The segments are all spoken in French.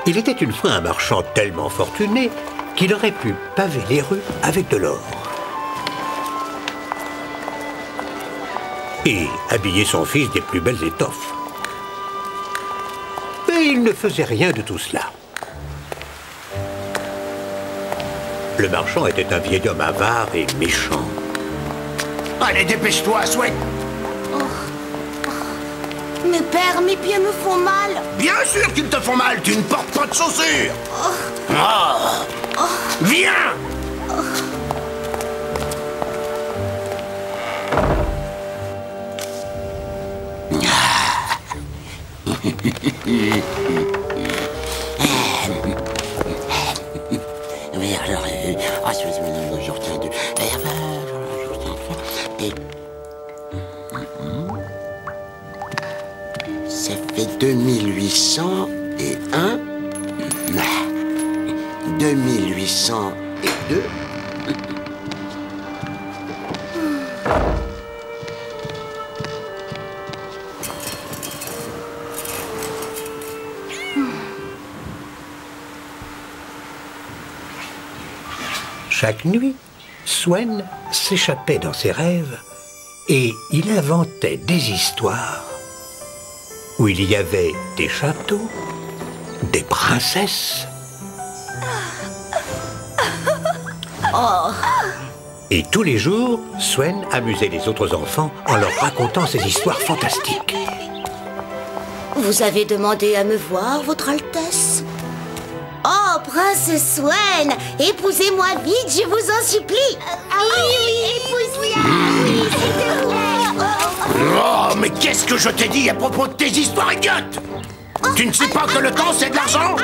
Il était une fois un marchand tellement fortuné qu'il aurait pu paver les rues avec de l'or. Et habiller son fils des plus belles étoffes. Mais il ne faisait rien de tout cela. Le marchand était un vieil homme avare et méchant. Allez, dépêche-toi, Sweat. Mais père, mes pieds me font mal. Bien sûr qu'ils te font mal, tu ne portes pas de chaussures. Viens. Ça fait 2801. 2802. Chaque nuit, Swen s'échappait dans ses rêves et il inventait des histoires où il y avait des châteaux, des princesses et tous les jours, Swen amusait les autres enfants en leur racontant ces histoires fantastiques. Vous avez demandé à me voir, Votre Altesse? Oh, Princesse Swen, épousez-moi vite, je vous en supplie. Oui, épouse-moi. Oui, s'il te plaît. Oh, mais qu'est-ce que je t'ai dit à propos de tes histoires idiotes? Tu ne sais pas que le temps, c'est de l'argent?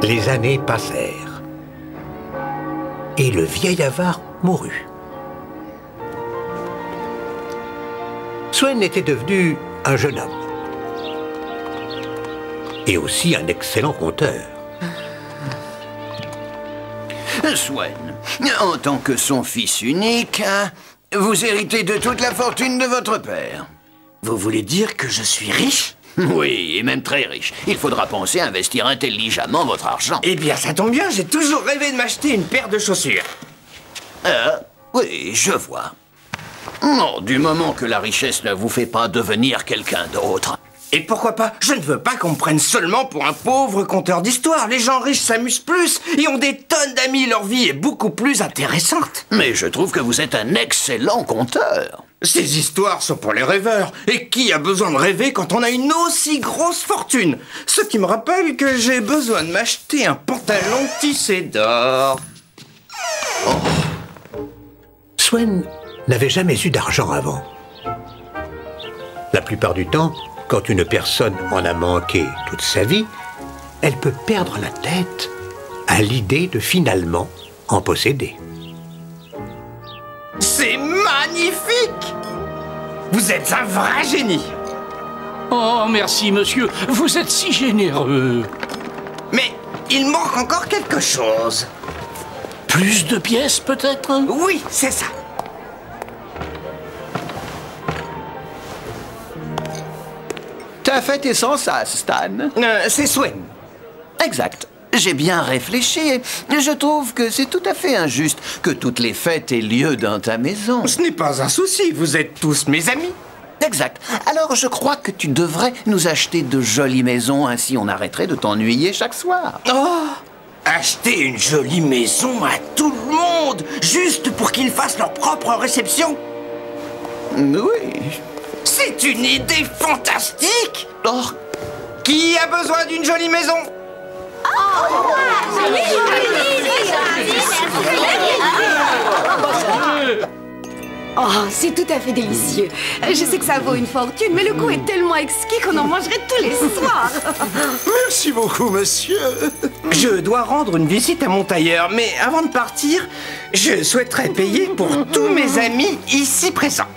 Les années passèrent et le vieil avare mourut. Swen était devenu un jeune homme et aussi un excellent conteur. Swen, en tant que son fils unique, vous héritez de toute la fortune de votre père. Vous voulez dire que je suis riche? Oui, et même très riche. Il faudra penser à investir intelligemment votre argent. Eh bien, ça tombe bien, j'ai toujours rêvé de m'acheter une paire de chaussures. Oui, je vois. Non, du moment que la richesse ne vous fait pas devenir quelqu'un d'autre. Et pourquoi pas? Je ne veux pas qu'on me prenne seulement pour un pauvre conteur d'histoires. Les gens riches s'amusent plus et ont des tonnes d'amis. Leur vie est beaucoup plus intéressante. Mais je trouve que vous êtes un excellent conteur. Ces histoires sont pour les rêveurs. Et qui a besoin de rêver quand on a une aussi grosse fortune? Ce qui me rappelle que j'ai besoin de m'acheter un pantalon tissé d'or. Swen n'avait jamais eu d'argent avant. La plupart du temps, quand une personne en a manqué toute sa vie, elle peut perdre la tête à l'idée de finalement en posséder. C'est magnifique! Vous êtes un vrai génie! Oh, merci, monsieur. Vous êtes si généreux. Mais il manque encore quelque chose. Plus de pièces, peut-être? Oui, c'est ça. T'as fait tes sans sas, Stan. C'est Swen. Exact. J'ai bien réfléchi. Je trouve que c'est tout à fait injuste que toutes les fêtes aient lieu dans ta maison. Ce n'est pas un souci, vous êtes tous mes amis. Exact. Alors je crois que tu devrais nous acheter de jolies maisons, ainsi on arrêterait de t'ennuyer chaque soir. Oh! Acheter une jolie maison à tout le monde, juste pour qu'ils fassent leur propre réception? Oui. C'est une idée fantastique! Oh. Qui a besoin d'une jolie maison? Oh, c'est tout à fait délicieux. Je sais que ça vaut une fortune, mais le goût est tellement exquis qu'on en mangerait tous les soirs. Merci beaucoup, monsieur. Je dois rendre une visite à mon tailleur, mais avant de partir, je souhaiterais payer pour tous mes amis ici présents.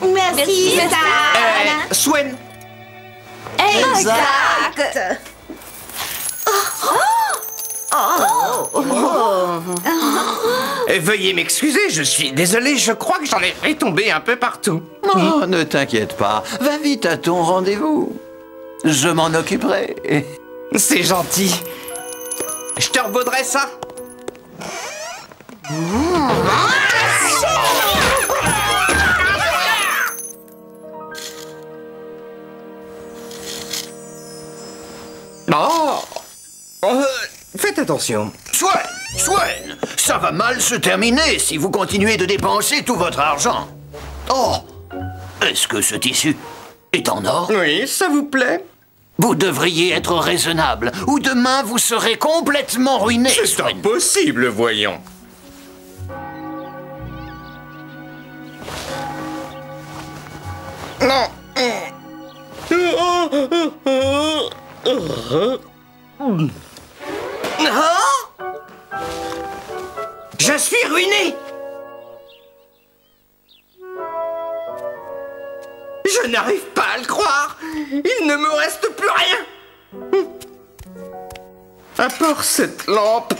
Merci, Stan. Swen. Exact. Veuillez m'excuser, je suis désolé, je crois que j'en ai retombé un peu partout. Non, ne t'inquiète pas. Va vite à ton rendez-vous. Je m'en occuperai. C'est gentil. Je te revaudrai ça. Faites attention. Swen, ça va mal se terminer si vous continuez de dépenser tout votre argent. Oh, est-ce que ce tissu est en or? Oui, ça vous plaît? Vous devriez être raisonnable, ou demain vous serez complètement ruiné. C'est impossible, voyons. Non. Je suis ruiné. Je n'arrive pas à le croire. Il ne me reste plus rien. À part cette lampe.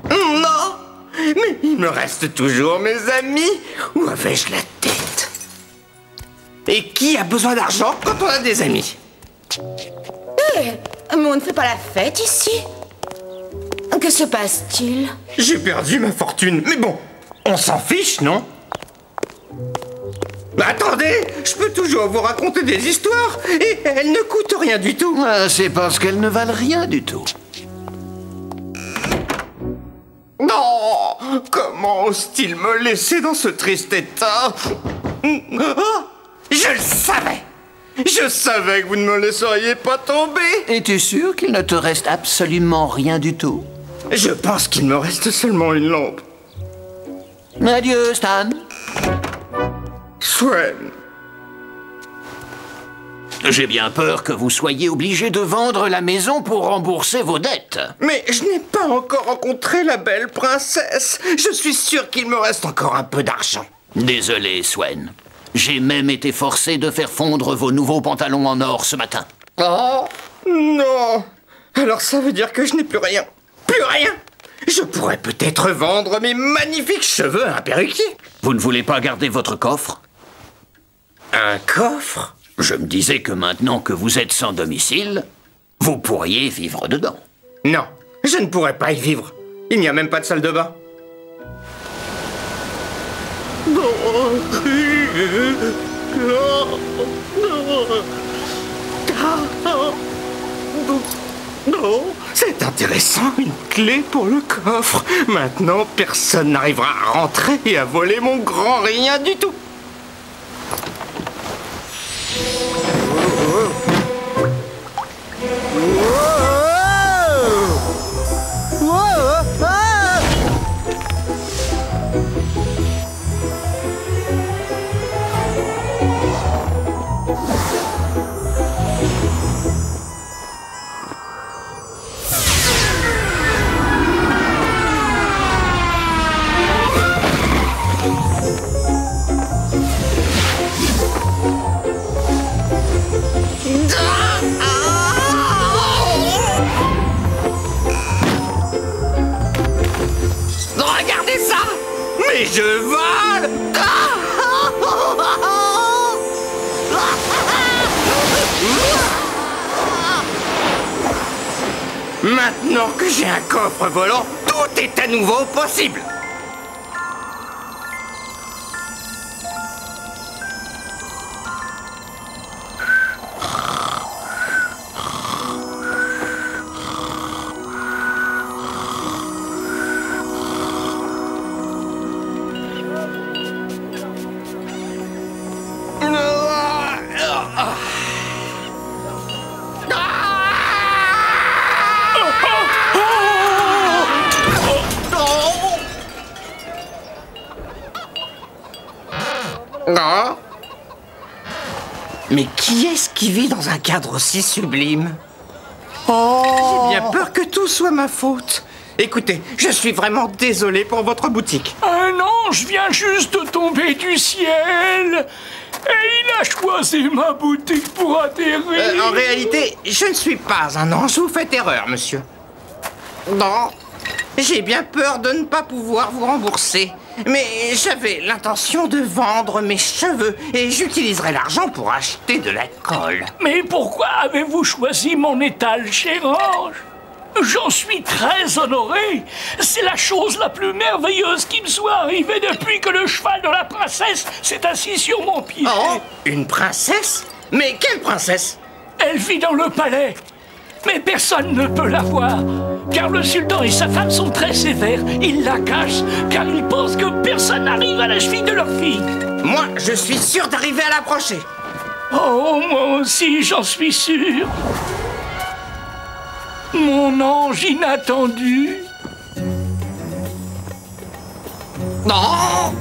Non. Mais il me reste toujours mes amis. Où avais-je la tête? Et qui a besoin d'argent quand on a des amis? Mais on ne fait pas la fête ici. Que se passe-t-il? J'ai perdu ma fortune. Mais bon, on s'en fiche, non? Bah, attendez, je peux toujours vous raconter des histoires et elles ne coûtent rien du tout. Ah, c'est parce qu'elles ne valent rien du tout. Non, comment ose-t-il me laisser dans ce triste état? Ah, je le savais. Je savais que vous ne me laisseriez pas tomber. Es-tu sûr qu'il ne te reste absolument rien du tout? Je pense qu'il me reste seulement une lampe. Adieu, Stan. Swen. J'ai bien peur que vous soyez obligé de vendre la maison pour rembourser vos dettes. Mais je n'ai pas encore rencontré la belle princesse. Je suis sûr qu'il me reste encore un peu d'argent. Désolé, Swen. J'ai même été forcé de faire fondre vos nouveaux pantalons en or ce matin. Oh, non. Alors ça veut dire que je n'ai plus rien. Plus rien. Je pourrais peut-être vendre mes magnifiques cheveux à un perruquier. Vous ne voulez pas garder votre coffre? Un coffre? Je me disais que maintenant que vous êtes sans domicile, vous pourriez vivre dedans. Non, je ne pourrais pas y vivre. Il n'y a même pas de salle de bain. C'est intéressant, une clé pour le coffre. Maintenant, personne n'arrivera à rentrer et à voler mon grand rien du tout. Regardez ça! Mais je vole! Maintenant que j'ai un coffre volant, tout est à nouveau possible! Non. Mais qui est-ce qui vit dans un cadre aussi sublime? J'ai bien peur que tout soit ma faute. Écoutez, je suis vraiment désolé pour votre boutique. Un ange vient juste de tomber du ciel et il a choisi ma boutique pour atterrir. En réalité, je ne suis pas un ange, vous faites erreur, monsieur. Non, j'ai bien peur de ne pas pouvoir vous rembourser. mais j'avais l'intention de vendre mes cheveux et j'utiliserai l'argent pour acheter de la colle. Mais pourquoi avez-vous choisi mon étal, cher ange? J'en suis très honoré. C'est la chose la plus merveilleuse qui me soit arrivée depuis que le cheval de la princesse s'est assis sur mon pied. Oh, une princesse? Mais quelle princesse? Elle vit dans le palais. Mais personne ne peut la voir, car le sultan et sa femme sont très sévères. Ils la cachent, car ils pensent que personne n'arrive à la cheville de leur fille. Moi, je suis sûr d'arriver à l'approcher. Oh, moi aussi, j'en suis sûr. Mon ange inattendu. Non!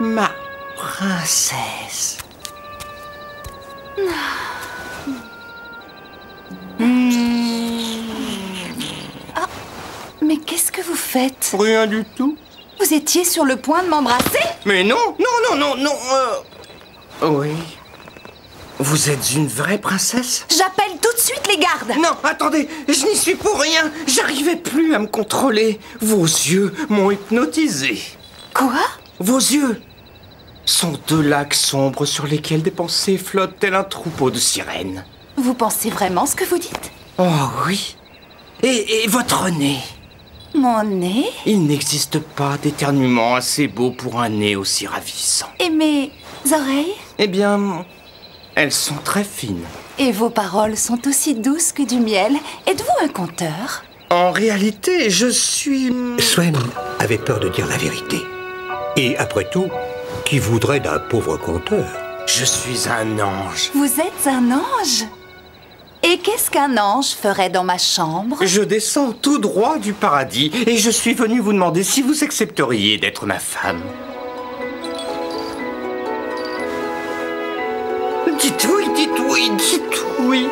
Ma princesse. Mais qu'est-ce que vous faites? Rien du tout. Vous étiez sur le point de m'embrasser? Mais non, non, non, non, non. Oui. Vous êtes une vraie princesse? J'appelle tout de suite les gardes. Non, attendez, je n'y suis pour rien. J'arrivais plus à me contrôler. Vos yeux m'ont hypnotisé. Quoi? Vos yeux sont deux lacs sombres sur lesquels des pensées flottent tel un troupeau de sirènes. Vous pensez vraiment ce que vous dites? Oh oui. Et votre nez? Mon nez? Il n'existe pas d'éternuement assez beau pour un nez aussi ravissant. Et mes oreilles? Eh bien, elles sont très fines. Et vos paroles sont aussi douces que du miel. Êtes-vous un conteur? En réalité, je suis... Swen avait peur de dire la vérité. Et après tout, qui voudrait d'un pauvre conteur? Je suis un ange. Vous êtes un ange? Et qu'est-ce qu'un ange ferait dans ma chambre? Je descends tout droit du paradis et je suis venu vous demander si vous accepteriez d'être ma femme. Dites oui, dites oui, dites oui.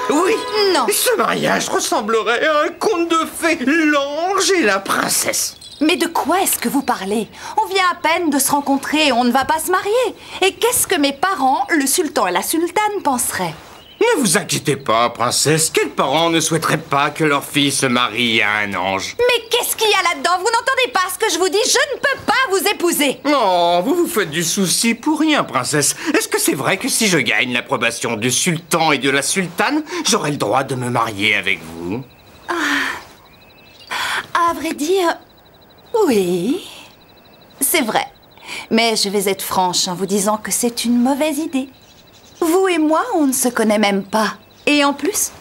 Oui. Non. Ce mariage ressemblerait à un conte de fées, l'ange et la princesse. Mais de quoi est-ce que vous parlez? On vient à peine de se rencontrer et on ne va pas se marier. Et qu'est-ce que mes parents, le sultan et la sultane, penseraient? Ne vous inquiétez pas, princesse. Quels parents ne souhaiteraient pas que leur fille se marie à un ange? Mais qu'est-ce qu'il y a là-dedans? Vous n'entendez pas ce que je vous dis? Je ne peux pas vous épouser. Oh, vous vous faites du souci pour rien, princesse. Est-ce que c'est vrai que si je gagne l'approbation du sultan et de la sultane, j'aurai le droit de me marier avec vous? À vrai dire, oui, c'est vrai. Mais je vais être franche en vous disant que c'est une mauvaise idée. Vous et moi, on ne se connaît même pas. Et en plus,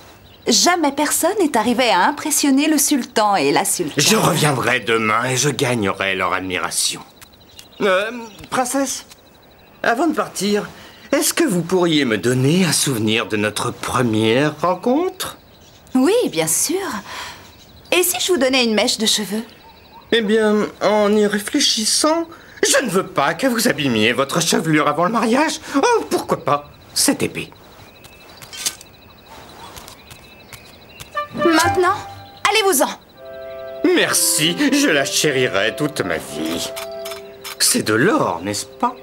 jamais personne n'est arrivé à impressionner le sultan et la sultane. Je reviendrai demain et je gagnerai leur admiration. Princesse, avant de partir, est-ce que vous pourriez me donner un souvenir de notre première rencontre? Oui, bien sûr. Et si je vous donnais une mèche de cheveux? Eh bien, en y réfléchissant, je ne veux pas que vous abîmiez votre chevelure avant le mariage. Oh, pourquoi pas cette épée? Maintenant, allez-vous-en. Merci, je la chérirai toute ma vie. C'est de l'or, n'est-ce pas?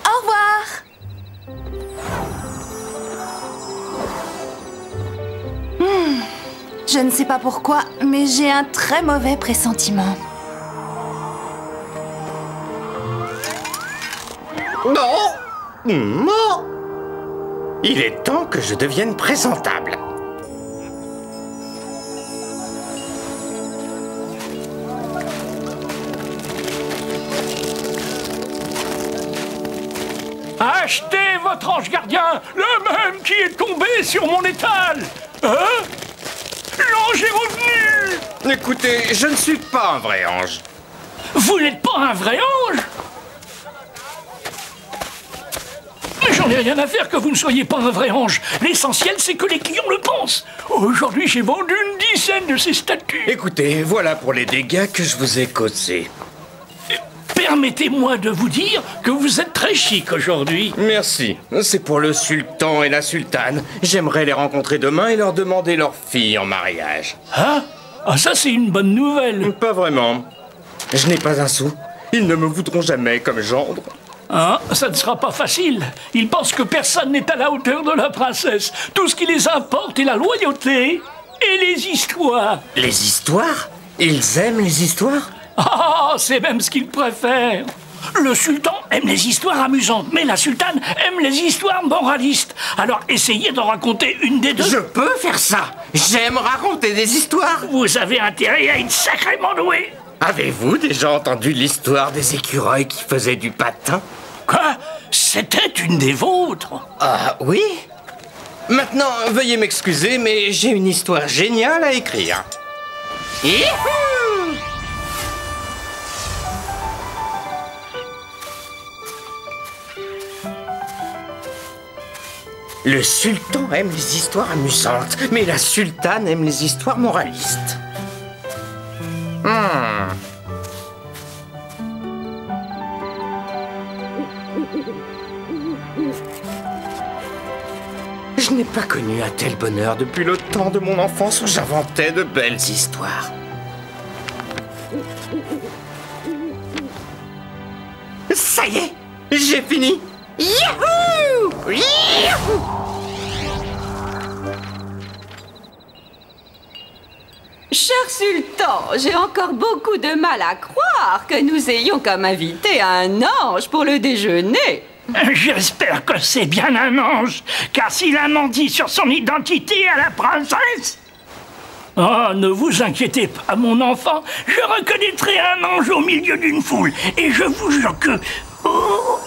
Au revoir. Je ne sais pas pourquoi, mais j'ai un très mauvais pressentiment. Non! Non! Il est temps que je devienne présentable. Achetez votre ange gardien, le même qui est tombé sur mon étal. Hein? L'ange Écoutez, je ne suis pas un vrai ange. Vous n'êtes pas un vrai ange? Mais j'en ai rien à faire que vous ne soyez pas un vrai ange. L'essentiel, c'est que les clients le pensent. Aujourd'hui, j'ai vendu une dizaine de ces statues. Écoutez, voilà pour les dégâts que je vous ai causés. Permettez-moi de vous dire que vous êtes très chic aujourd'hui. Merci. C'est pour le sultan et la sultane. J'aimerais les rencontrer demain et leur demander leur fille en mariage. Hein? Ah, ça, c'est une bonne nouvelle. Pas vraiment. Je n'ai pas un sou. Ils ne me voudront jamais comme gendre. Hein? Ça ne sera pas facile. Ils pensent que personne n'est à la hauteur de la princesse. Tout ce qui les importe est la loyauté et les histoires. Les histoires? Ils aiment les histoires? Ah, c'est même ce qu'ils préfèrent. Le sultan aime les histoires amusantes, mais la sultane aime les histoires moralistes. Alors essayez d'en raconter une des deux. Je peux faire ça. J'aime raconter des histoires. Vous avez intérêt à être sacrément doué. Avez-vous déjà entendu l'histoire des écureuils qui faisaient du patin? Quoi? C'était une des vôtres? Ah oui? Maintenant, veuillez m'excuser, mais j'ai une histoire géniale à écrire. Youhou! Le sultan aime les histoires amusantes, mais la sultane aime les histoires moralistes. Je n'ai pas connu un tel bonheur depuis le temps de mon enfance où j'inventais de belles histoires. Ça y est, j'ai fini. Youhou! Youhou! Cher sultan, j'ai encore beaucoup de mal à croire que nous ayons comme invité un ange pour le déjeuner. J'espère que c'est bien un ange, car s'il a menti sur son identité à la princesse... Oh, ne vous inquiétez pas, mon enfant, je reconnaîtrai un ange au milieu d'une foule, et je vous jure que... Oh.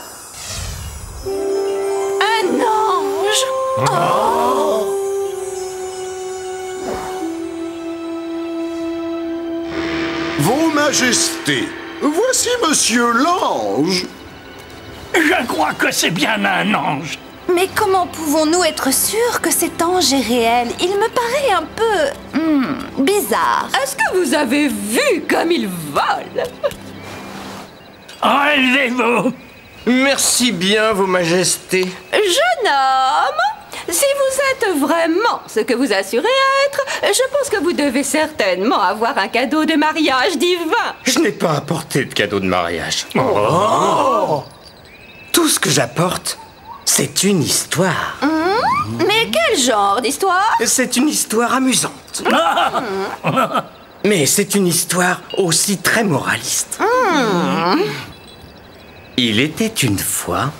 Un ange? Oh. Vos Majestés, voici Monsieur l'Ange. Je crois que c'est bien un ange. Mais comment pouvons-nous être sûrs que cet ange est réel? Il me paraît un peu... bizarre. Est-ce que vous avez vu comme il vole? Relevez-vous. Merci bien, Vos Majestés. Jeune homme, si vous êtes vraiment ce que vous assurez être, je pense que vous devez certainement avoir un cadeau de mariage divin. Je n'ai pas apporté de cadeau de mariage. Oh. Tout ce que j'apporte, c'est une histoire. Mais quel genre d'histoire? C'est une histoire amusante. Mais c'est une histoire aussi très moraliste. Il était une fois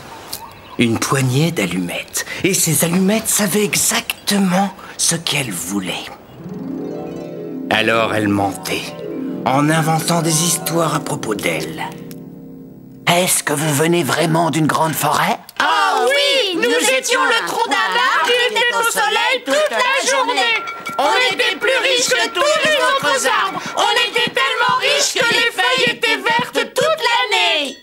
une poignée d'allumettes. Et ces allumettes savaient exactement ce qu'elles voulaient. Alors elles mentaient, en inventant des histoires à propos d'elles. Est-ce que vous venez vraiment d'une grande forêt? Oh oui, nous étions le tronc d'un arbre qui était au soleil toute la journée. On était plus riches que tous les autres arbres. On était tellement riches que les feuilles étaient vertes toute l'année.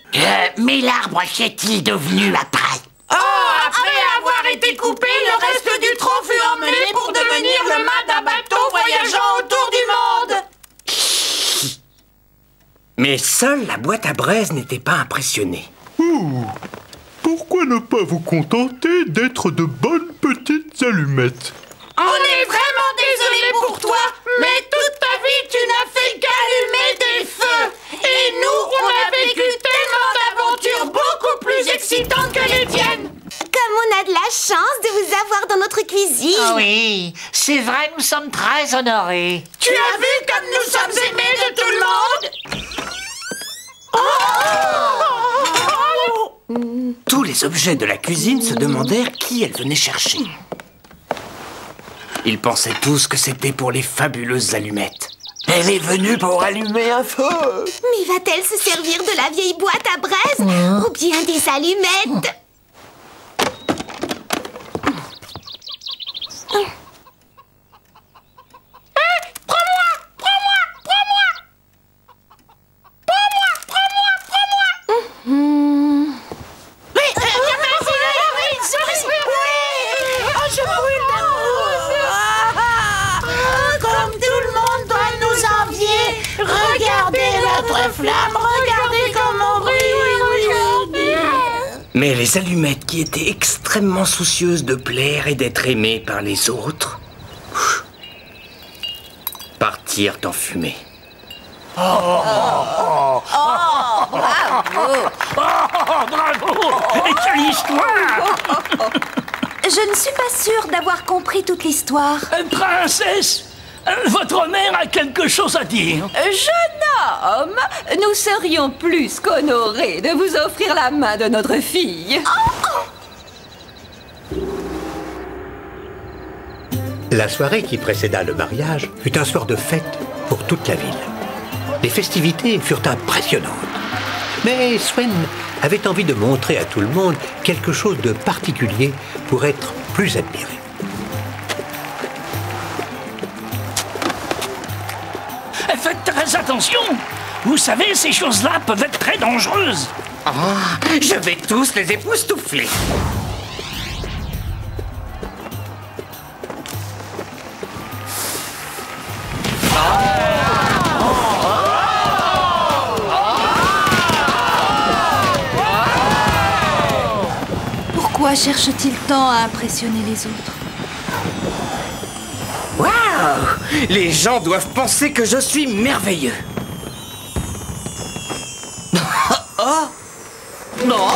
Mais l'arbre qu'est-il devenu après? Oh, après avoir été coupé, le reste du tronc fut emmené pour devenir le mât d'un bateau voyageant autour du monde. Mais seule la boîte à braise n'était pas impressionnée. Pourquoi ne pas vous contenter d'être de bonnes petites allumettes? On est vraiment désolé pour toi, mais toute ta vie tu n'as fait qu'allumer des feux. Et nous, on a vécu tellement d'aventures beaucoup plus excitantes que les tiennes. Comme on a de la chance de vous avoir dans notre cuisine. Oh oui, c'est vrai, nous sommes très honorés. Tu as vu comme nous sommes aimés de tout le monde? Tous les objets de la cuisine se demandèrent qui elle venait chercher. Ils pensaient tous que c'était pour les fabuleuses allumettes. Elle est venue pour allumer un feu. Mais va-t-elle se servir de la vieille boîte à braise ou bien des allumettes? Prends-moi! flamme, regardez comment brille. Mais les allumettes qui étaient extrêmement soucieuses de plaire et d'être aimées par les autres partirent en fumée. Bravo. Et quelle histoire! Je ne suis pas sûre d'avoir compris toute l'histoire. Princesse, votre mère a quelque chose à dire. Jeune homme, nous serions plus qu'honorés de vous offrir la main de notre fille. La soirée qui précéda le mariage fut un soir de fête pour toute la ville. Les festivités furent impressionnantes. Mais Swen avait envie de montrer à tout le monde quelque chose de particulier pour être plus admiré. Faites très attention. Vous savez, ces choses-là peuvent être très dangereuses. Je vais tous les époustoufler. Pourquoi cherche-t-il tant à impressionner les autres? Waouh! Les gens doivent penser que je suis merveilleux. Oh! Non!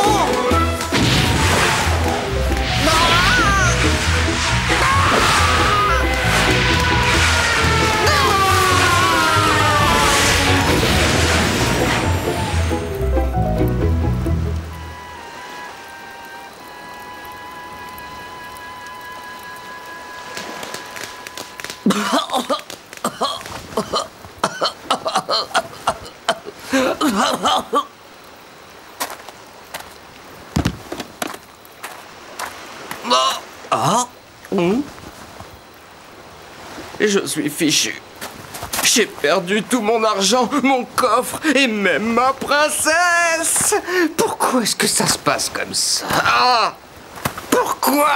Je suis fichu. J'ai perdu tout mon argent, mon coffre et même ma princesse. Pourquoi est-ce que ça se passe comme ça? Pourquoi?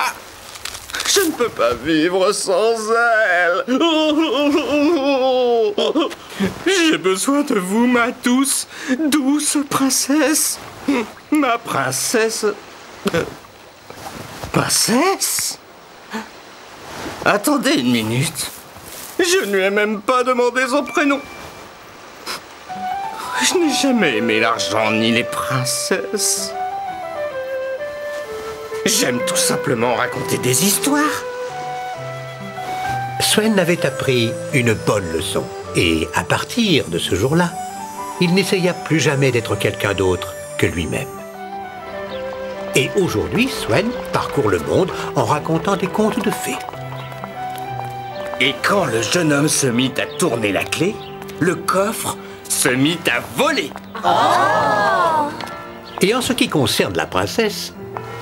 Je ne peux pas vivre sans elle. J'ai besoin de vous, ma douce princesse. Ma princesse. Princesse? Attendez une minute. Je ne lui ai même pas demandé son prénom. Je n'ai jamais aimé l'argent ni les princesses. J'aime tout simplement raconter des histoires. Swen avait appris une bonne leçon. Et à partir de ce jour-là, il n'essaya plus jamais d'être quelqu'un d'autre que lui-même. Et aujourd'hui, Swen parcourt le monde en racontant des contes de fées. Et quand le jeune homme se mit à tourner la clé, le coffre se mit à voler. Et en ce qui concerne la princesse,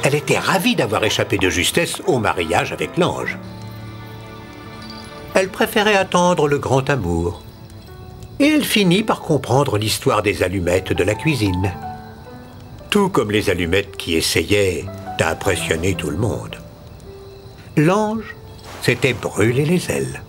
elle était ravie d'avoir échappé de justesse au mariage avec l'ange. Elle préférait attendre le grand amour. Et elle finit par comprendre l'histoire des allumettes de la cuisine. Tout comme les allumettes qui essayaient d'impressionner tout le monde. L'ange s'était brûlé les ailes.